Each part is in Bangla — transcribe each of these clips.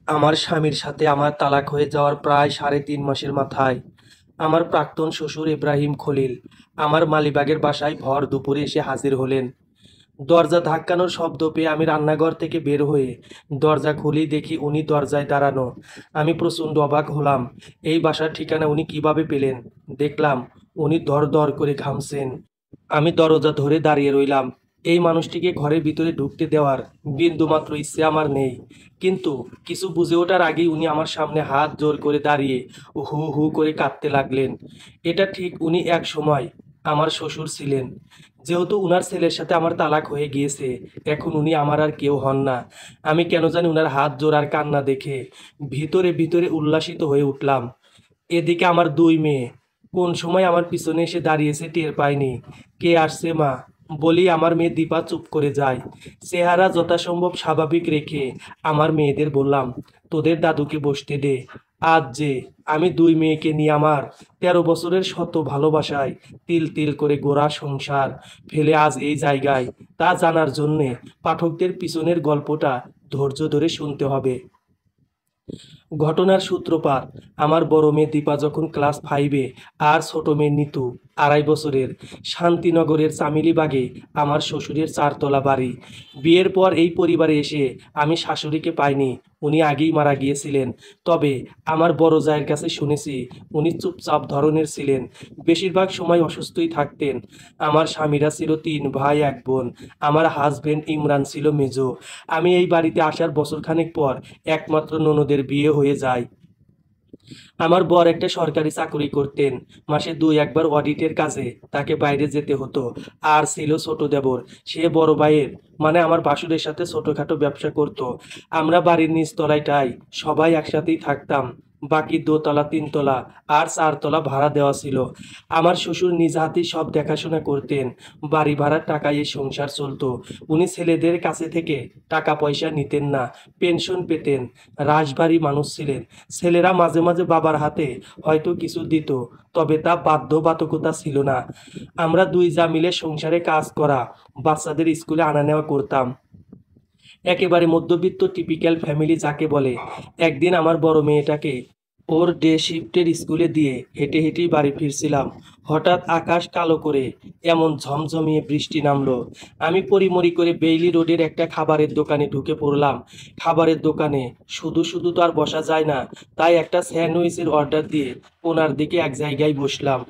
আমার স্বামীর সাথে আমার তালাক হয়ে যাওয়ার প্রায় ৩.৫ মাসের মাথায় আমার প্রাক্তন শ্বশুর ইব্রাহিম খলিল আমার মালিবাগের বাসায় ভর দুপুরে এসে হাজির হলেন। দরজা ধাক্কানোর শব্দ পেয়ে আমি রান্নাঘর থেকে বের হয়ে দরজা খুলেই দেখি উনি দরজায় দাঁড়ানো। আমি প্রচণ্ড অবাক হলাম। এই বাসার ঠিকানা উনি কিভাবে পেলেন? দেখলাম উনি দর দর করে ঘামছেন। আমি দরজা ধরে দাঁড়িয়ে রইলাম। এই মানুষটিকে ঘরের ভিতরে ঢুকতে দেওয়ার বিন্দুমাত্র ইচ্ছে আমার নেই। কিন্তু কিছু বুঝে ওঠার আগেই উনি আমার সামনে হাত জোর করে দাঁড়িয়ে হু হু করে কাঁদতে লাগলেন। এটা ঠিক উনি এক সময় আমার শ্বশুর ছিলেন। যেহেতু উনার ছেলের সাথে আমার তালাক হয়ে গিয়েছে, এখন উনি আমার আর কেউ হন না। আমি কেন জানি উনার হাত জোর আর কান্না দেখে ভিতরে ভিতরে উল্লাসিত হয়ে উঠলাম। এদিকে আমার ২ মেয়ে কোন সময় আমার পিছনে এসে দাঁড়িয়েছে টের পাইনি। কে আসছে মা বলেই আমার মেয়ে দীপা চুপ করে যায়। চেহারা যথাসম্ভব স্বাভাবিক রেখে আমার মেয়েদের বললাম, তোদের দাদুকে বসতে দে। আজ যে আমি ২ মেয়েকে নিয়ে আমার ১৩ বছরের শত ভালোবাসায় তিল তিল করে গোড়া সংসার ফেলে আজ এই জায়গায়, তা জানার জন্যে পাঠকদের পিছনের গল্পটা ধৈর্য ধরে শুনতে হবে। ঘটনার সূত্রপাত, আমার বড় মেয়ে দীপা যখন ক্লাস 5-এ আর ছোট মেয়ে নিতু ২.৫ বছরের। শান্তিনগরের চামেলিবাগে আমার শ্বশুরের ৪ তলা বাড়ি। বিয়ের পর এই পরিবারে এসে আমি শাশুড়িকে পাইনি, উনি আগেই মারা গিয়েছিলেন। তবে আমার বড় জায়ের কাছে শুনেছি উনি চুপচাপ ধরনের ছিলেন, বেশিরভাগ সময় অসুস্থই থাকতেন। আমার স্বামীরা ছিল ৩ ভাই ১ বোন। আমার হাজবেন্ড ইমরান ছিল মেজো। আমি এই বাড়িতে আসার বছরখানেক পর একমাত্র ননদের বিয়ে হয়ে যায়। আমার বর একটা সরকারি চাকরি করতেন। মাসে ২-১ বার অডিটের কাজে তাকে বাইরে যেতে হতো। আর ছিল ছোট দেবর, সে বড় ভাইয়ের মানে আমার ভাসুরের সাথে ছোটখাটো ব্যবসা করত। আমরা বাড়ির নিচতলাটায় সবাই একসাথেই থাকতাম। বাকি দোতলা ৩ তলা আর ৪ তলা ভাড়া দেওয়া ছিল। আমার শ্বশুর নিজ হাতেই সব দেখাশোনা করতেন। বাড়ি ভাড়ার টাকায় এই সংসার চলতো। উনি ছেলেদের কাছে থেকে টাকা পয়সা নিতেন না, পেনশন পেতেন। রাশভারী মানুষ ছিলেন। ছেলেরা মাঝে মাঝে বাবার হাতে হয়তো কিছু দিত, তবে তা বাধ্যবাধকতা ছিল না। আমরা ২ যা মিলে সংসারে কাজ করা, বাচ্চাদের স্কুলে আনা নেওয়া করতাম। একেবারে মধ্যবিত্ত টিপিক্যাল ফ্যামিলি যাকে বলে। একদিন আমার বড় মেয়েটাকে ওর ডে শিফটের স্কুলে দিয়ে হেঁটে হেঁটেই বাড়ি ফিরছিলাম। হঠাৎ আকাশ কালো করে এমন ঝমঝমিয়ে বৃষ্টি নামলো। আমি পরিমরি করে বেইলি রোডের একটা খাবারের দোকানে ঢুকে পড়লাম। খাবারের দোকানে শুধু শুধু তো আর বসা যায় না, তাই একটা স্যান্ডউইচের অর্ডার দিয়ে ওনার দিকে এক জায়গায় বসলাম।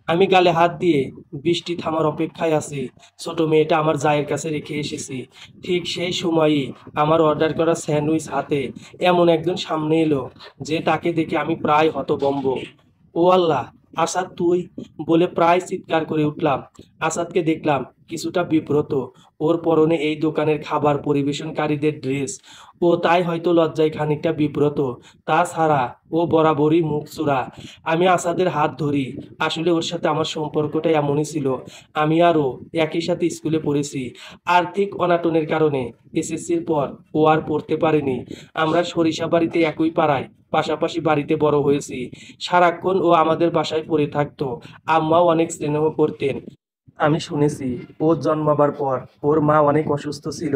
আমি গালে হাত দিয়ে বৃষ্টি থামার অপেক্ষায় আছি। ছোট মেয়েটা আমার জায়ের কাছে রেখে এসেছি। ঠিক সেই সময়ই আমার অর্ডার করা স্যান্ডউইচ হাতে এমন একজন সামনে এলো যে তাকে দেখে আমি প্রায় হতভম্ব। ও আল্লাহ, আসাদ তুই! বলে প্রায় চিৎকার করে উঠলাম। আসাদকে দেখলাম কিছুটা বিব্রত। ওর পরনে এই দোকানের খাবার পরিবেশনকারীদের ড্রেস। ও তাই হয়তো লজ্জায় খানিকটা বিব্রত। তাছাড়া ও বরাবরই মুখ চোরা। আমি আসাদের হাত ধরি। আসলে ওর সাথে আমার সম্পর্কটা এমনই ছিল। আমি আর ও একই সাথে স্কুলে পড়েছি। আর্থিক অনাটনের কারণে এসএসসির পর ও আর পড়তে পারেনি। আমরা সরিষাবাড়িতে একই পাড়ায় পাশাপাশি বাড়িতে বড় হয়েছি। সারাক্ষণ ও আমাদের বাসায় পড়ে থাকতো। আম্মাও অনেক স্নেহ করতেন। আমি শুনেছি ও জন্মাবার পর ওর মা অনেক অসুস্থ ছিল।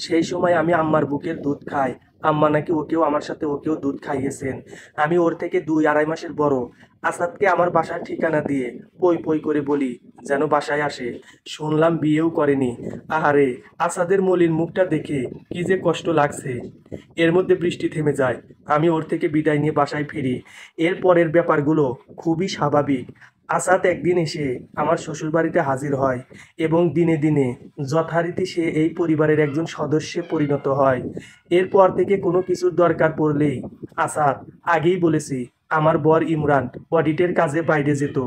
সেই সময় আমি আম্মার বুকের দুধ খাই। আম্মা নাকি ওকেও দুধ খাইয়েছেন। আমি ওর থেকে ২-২.৫ মাসের বড়। আসাদকে আমার বাসার ঠিকানা দিয়ে পই পই করে বলি যেন বাসায় আসে। শুনলাম বিয়েও করেনি। আহারে, আসাদের মলিন মুখটা দেখে কি যে কষ্ট লাগছে। এর মধ্যে বৃষ্টি থেমে যায়। আমি ওর থেকে বিদায় নিয়ে বাসায় ফিরি। এর পরের ব্যাপারগুলো খুবই স্বাভাবিক। আসাদ একদিন এসে আমার শ্বশুরবাড়িতে হাজির হয় এবং দিনে দিনে যথারীতি সে এই পরিবারের একজন সদস্যে পরিণত হয়। এরপর থেকে কোনো কিছুর দরকার পড়লেই আসাদ, আগেই বলেছি, আমার বর ইমরান অডিটের কাজে বাইরে যেত।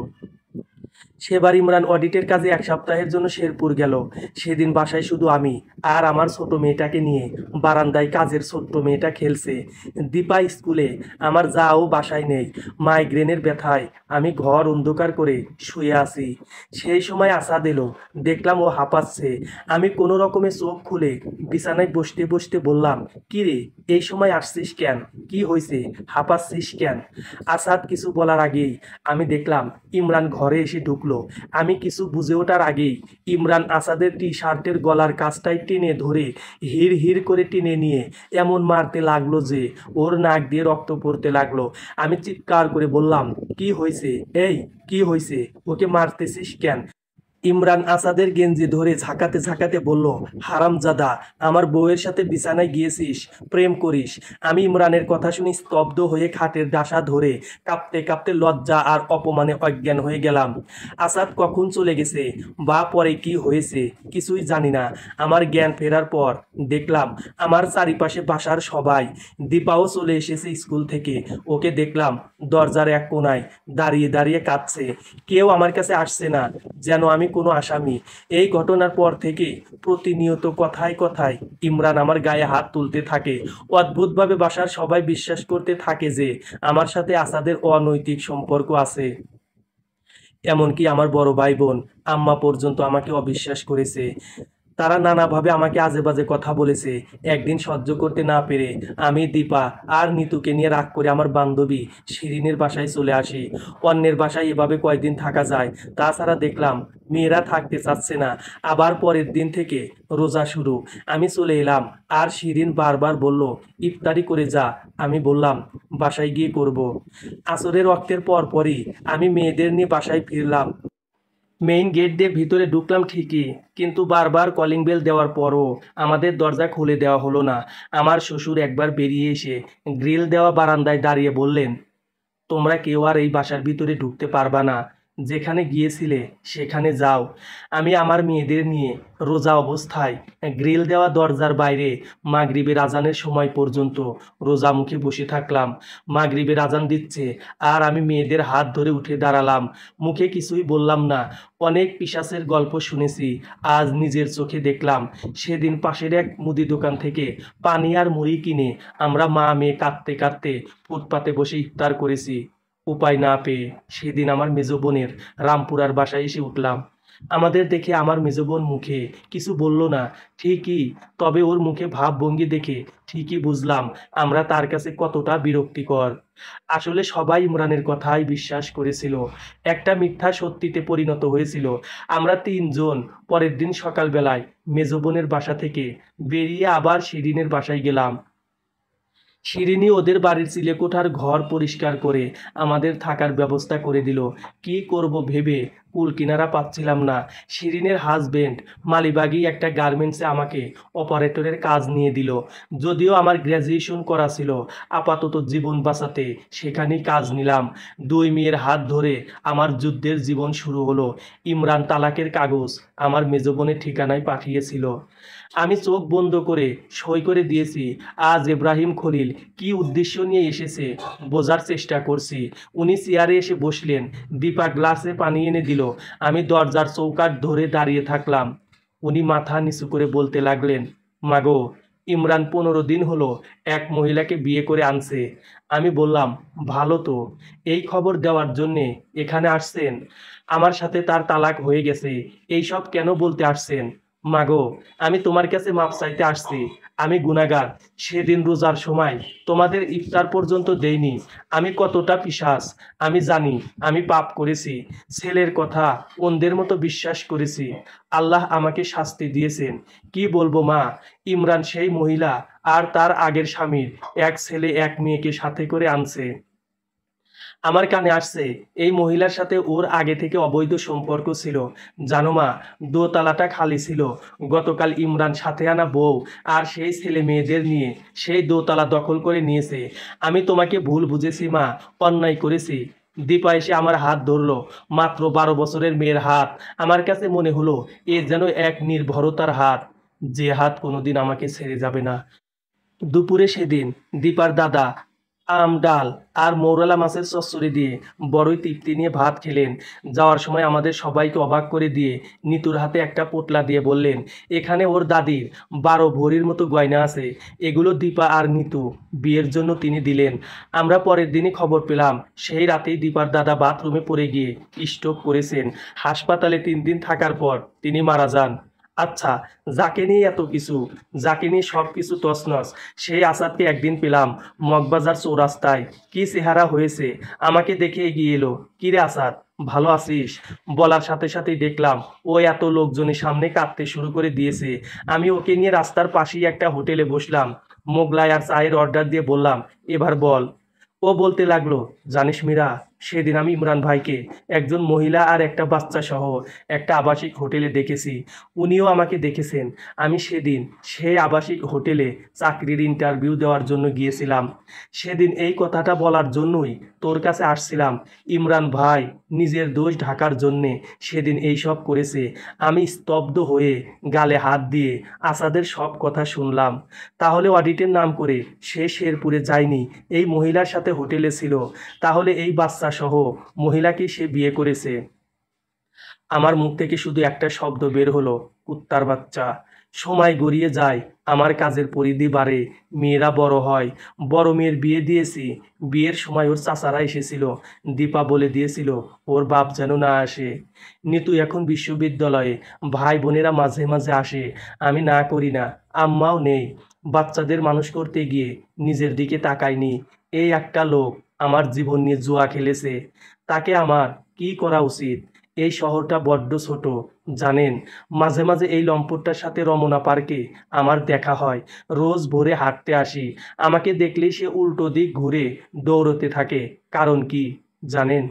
সেবার ইমরান অডিটের কাজে ১ সপ্তাহের জন্য শেরপুর গেল। সেদিন বাসায় শুধু আমি আর আমার ছোট মেয়েটাকে নিয়ে বারান্দায় কাজের ছোট্ট মেয়েটা খেলছে। দীপা স্কুলে, আমার যাও বাসায় নেই। মাইগ্রেনের ব্যথায় আমি ঘর অন্ধকার করে শুয়ে আছি। সেই সময় আসাদ এলো। দেখলাম ও হাঁপাচ্ছে। আমি কোনো রকমে চোখ খুলে বিছানায় বসতে বসতে বললাম, কি রে, এই সময় আসছিস কেন? কি হয়েছে, হাঁপাচ্ছিস কেন? আসাদ কিছু বলার আগেই আমি দেখলাম ইমরান ঘরে এসে ঢুকলো। ঢুকলো। আমি কিছু বুঝে ওঠার আগেই ইমরান আসাদের টি শার্টের গলার কাছটায় টেনে ধরে হিড় হিড় করে টেনে নিয়ে এমন মারতে লাগলো যে ওর নাক দিয়ে রক্ত পড়তে লাগলো। আমি চিৎকার করে বললাম, কি হয়েছে? এই, কি হয়েছে? ওকে মারতেছিস কেন? ইমরান আসাদের গেঞ্জি ধরে ঝাঁকাতে ঝাঁকাতে বলল, হারামজাদা, আমার বউয়ের সাথে বিছানায় গিয়েছিস, প্রেম করিস। আমি ইমরানের কথা শুনে স্তব্ধ হয়ে খাটের ডাসা ধরে কাঁপতে কাঁপতে লজ্জা আর অপমানে অজ্ঞান হয়ে গেলাম। আসাদ কখন চলে গেছে বা পরে কি হয়েছে কিছুই জানি না। আমার জ্ঞান ফেরার পর দেখলাম আমার চারিপাশে বাসার সবাই। দীপাও চলে এসেছে স্কুল থেকে। ওকে দেখলাম দরজার এক কোনায় দাঁড়িয়ে দাঁড়িয়ে কাঁদছে। কেউ আমার কাছে আসছে না, যেন আমি কোনো আসামি। এই ঘটনার পর থেকে প্রতিনিয়ত কথায় কথায় ইমরান আমার গায়ে হাত তুলতে থাকে। অদ্ভুতভাবে বাসার সবাই বিশ্বাস করতে থাকে যে আমার সাথে আসাদের অনৈতিক সম্পর্ক আছে। এমনকি আমার বড় ভাই বোন, আম্মা পর্যন্ত আমাকে অবিশ্বাস করেছে। তারা নানাভাবে আমাকে আজে বাজে কথা বলেছে। একদিন সহ্য করতে না পেরে আমি দীপা আর নিতুকে নিয়ে রাগ করে আমার বান্ধবী শিরিনের বাসায় চলে আসি। অন্যের বাসায় এভাবে কয়েকদিন থাকা যায়। তাছাড়া দেখলাম মেয়েরা থাকতে চাচ্ছে না। আবার পরের দিন থেকে রোজা শুরু। আমি চলে এলাম আর শিরিন বারবার বলল, ইফতারি করে যা। আমি বললাম, বাসায় গিয়ে করব। আসরের ওয়াক্তের পরপরই আমি মেয়েদের নিয়ে বাসায় ফিরলাম। মেইন গেট দিয়ে ভিতরে ঢুকলাম ঠিকই, কিন্তু বারবার কলিং বেল দেওয়ার পরও আমাদের দরজা খুলে দেওয়া হলো না। আমার শ্বশুর একবার বেরিয়ে এসে গ্রিল দেওয়া বারান্দায় দাঁড়িয়ে বললেন, তোমরা কেউ আর এই বাসার ভিতরে ঢুকতে পারবা না। যেখানে গিয়েছিলে সেখানে যাও। আমি আমার মেয়েদের নিয়ে রোজা অবস্থায় গ্রিল দেওয়া দরজার বাইরে মাগরিবের আজানের সময় পর্যন্ত রোজা মুখে বসে থাকলাম। মাগরিবের আজান দিচ্ছে আর আমি মেয়েদের হাত ধরে উঠে দাঁড়ালাম। মুখে কিছুই বললাম না। অনেক পিশাচের গল্প শুনেছি, আজ নিজের চোখে দেখলাম। সেদিন পাশের এক মুদি দোকান থেকে পানি আর মুড়ি কিনে আমরা মা মেয়ে কাঁদতে কাঁদতে ফুটপাতে বসে ইফতার করেছি। উপায় না পেয়ে সেদিন আমার মেজ বোনের রামপুরার বাসায় এসে উঠলাম। আমাদের দেখে আমার মেজ বোন মুখে কিছু বলল না ঠিকই, তবে ওর মুখে ভাবভঙ্গি দেখে ঠিকই বুঝলাম আমরা তার কাছে কতটা বিরক্তিকর। আসলে সবাই ইমরানের কথাই বিশ্বাস করেছিল। একটা মিথ্যা সত্যিতে পরিণত হয়েছিল। আমরা তিনজন পরের দিন সকালবেলায় মেজ বোনের বাসা থেকে বেরিয়ে আবার শিরিনের বাসায় গেলাম। শিরিনি ওদের বাড়ির চিলেকোঠার ঘর পরিষ্কার করে আমাদের থাকার ব্যবস্থা করে দিল। কি করব ভেবে কুল কিনারা পাচ্ছিলাম না। শিরিনের হাজবেন্ড মালিবাগী একটা গার্মেন্টসে আমাকে অপারেটরের কাজ নিয়ে দিল। যদিও আমার গ্র্যাজুয়েশন করা ছিল, আপাতত জীবন বাঁচাতে সেখানেই কাজ নিলাম। দুই মেয়ের হাত ধরে আমার যুদ্ধের জীবন শুরু হলো। ইমরান তালাকের কাগজ আমার মেজবোনের ঠিকানায় পাঠিয়েছিল। আমি চোখ বন্ধ করে সই করে দিয়েছি। আজ ইব্রাহিম খলিল কি উদ্দেশ্য নিয়ে এসেছে বোঝার চেষ্টা করছি। উনি চেয়ারে এসে বসলেন, দীপা গ্লাসে পানি এনে দিল। আমি দরজার চৌকাঠ ধরে দাঁড়িয়ে থাকলাম। উনি মাথা নিচু করে বলতে লাগলেন, মাগো, ইমরান 15 দিন হলো এক মহিলাকে বিয়ে করে আনছে। আমি বললাম, ভালো তো, এই খবর দেওয়ার জন্যে এখানে আসছেন? আমার সাথে তার তালাক হয়ে গেছে, এইসব কেন বলতে আসছেন? মাগো, আমি তোমার কাছে মাপ চাইতে আসছি। আমি গুনাহগার। সেদিন রোজার সময় তোমাদের ইফতার পর্যন্ত দেইনি। আমি কতটা পিশাচ আমি জানি। আমি পাপ করেছি। ছেলের কথা অন্ধের মতো বিশ্বাস করেছি। আল্লাহ আমাকে শাস্তি দিয়েছেন। কি বলবো মা, ইমরান সেই মহিলা আর তার আগের স্বামীর এক ছেলে এক মেয়েকে সাথে করে আনছে। আমার কানে আসছে এই মহিলার সাথে ওর আগে থেকে অবৈধ সম্পর্ক ছিল। জানো মা, দোতলাটা খালি ছিল। গতকাল ইমরান সাথে আনা বউ আর সেই ছেলে মেয়েদের নিয়ে সেই দোতলা দখল করে নিয়েছে। আমি তোমাকে ভুল বুঝেছি মা, অন্যায় করেছি। দীপা এসে আমার হাত ধরলো। মাত্র 12 বছরের মেয়ের হাত। আমার কাছে মনে হলো এ যেন এক নির্ভরতার হাত, যে হাত কোনোদিন আমাকে ছেড়ে যাবে না। দুপুরে সেদিন দীপার দাদা আম, ডাল আর মৌরলা মাছের চচ্চড়ি দিয়ে বড়ই তৃপ্তি নিয়ে ভাত খেলেন। যাওয়ার সময় আমাদের সবাইকে অবাক করে দিয়ে নিতুর হাতে একটা পোটলা দিয়ে বললেন, এখানে ওর দাদির 12 ভরির মতো গয়না আছে। এগুলো দীপা আর নিতু বিয়ের জন্য তিনি দিলেন। আমরা পরের দিনই খবর পেলাম সেই রাতেই দীপার দাদা বাথরুমে পড়ে গিয়ে স্ট্রোক করেছেন। হাসপাতালে 3 দিন থাকার পর তিনি মারা যান। আচ্ছা, যাকে নিয়ে এত কিছু, যাকে নিয়ে সব কিছু তছনছ, সেই আসাদকে একদিন পেলাম মগবাজার চৌরাস্তায়। কি চেহারা হয়েছে! আমাকে দেখে এগিয়ে এলো। কিরে আসাদ, ভালো আছিস? বলার সাথে সাথেই দেখলাম ও এত লোকজনের সামনে কাঁদতে শুরু করে দিয়েছে। আমি ওকে নিয়ে রাস্তার পাশেই একটা হোটেলে বসলাম। মোগলাই আর চায়ের অর্ডার দিয়ে বললাম, এবার বল। ও বলতে লাগলো, জানিস মীরা, সেদিন আমি ইমরান ভাইকে একজন মহিলা আর একটা বাচ্চা সহ একটা আবাসিক হোটেলে দেখেছি। উনিও আমাকে দেখেছেন। আমি সেদিন সেই আবাসিক হোটেলে চাকরির ইন্টারভিউ দেওয়ার জন্য গিয়েছিলাম। সেদিন এই কথাটা বলার জন্যই তোর কাছে আসছিলাম। ইমরান ভাই নিজের দোষ ঢাকার জন্যে সেদিন এইসব করেছে। আমি স্তব্ধ হয়ে গালে হাত দিয়ে আসাদের সব কথা শুনলাম। তাহলে অডিটের নাম করে সে শেরপুরে যায়নি, এই মহিলার সাথে হোটেলে ছিল। তাহলে এই বাচ্চা সহ মহিলাকেই সে বিয়ে করেছে। আমার মুখ থেকে শুধু একটা শব্দ বের হলো, কুত্তার বাচ্চা। সময় গড়িয়ে যায়, আমার কাজের পরিধি বাড়ে, মেয়েরা বড় হয়। বড় মেয়ের বিয়ে দিয়েছি। বিয়ের সময় ওর চাচারা এসেছিল। দীপা বলে দিয়েছিল ওর বাপ যেন না আসে। নিতু এখন বিশ্ববিদ্যালয়ে, ভাই বোনেরা মাঝে মাঝে আসে, আমি না করি না। আম্মাও নেই। বাচ্চাদের মানুষ করতে গিয়ে নিজের দিকে তাকায়নি। এই একটা লোক আমার জীবন নিয়ে জুয়া খেলেছে। তাকে আমার কি করা উচিত? এই শহরটা বড্ড ছোট, জানেন। মাঝে মাঝে এই লম্পটটার সাথে রমনা পার্কে আমার দেখা হয়। রোজ ভোরে হাঁটতে আসি। আমাকে দেখলেই সে উল্টো দিক ঘুরে দৌড়তে থাকে। কারণ কি জানেন?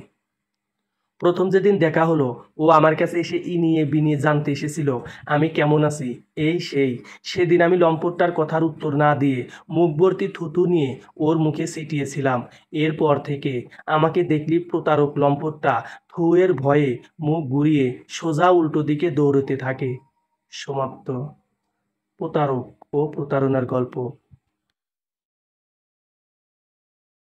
প্রথম যেদিন দেখা হলো, ও আমার কাছে এসে ইনিয়ে বিনিয়ে জানতে এসেছিল আমি কেমন আছি। এই সেই সেদিন আমি লম্পটটার কথার উত্তর না দিয়ে মুখ ভর্তি থুতু নিয়ে ওর মুখে ছিটিয়েছিলাম। এরপর থেকে আমাকে দেখলি প্রতারক লম্পটটা থুয়ের ভয়ে মুখ ঘুরিয়ে সোজা উল্টো দিকে দৌড়তে থাকে। সমাপ্ত। প্রতারক ও প্রতারণার গল্প।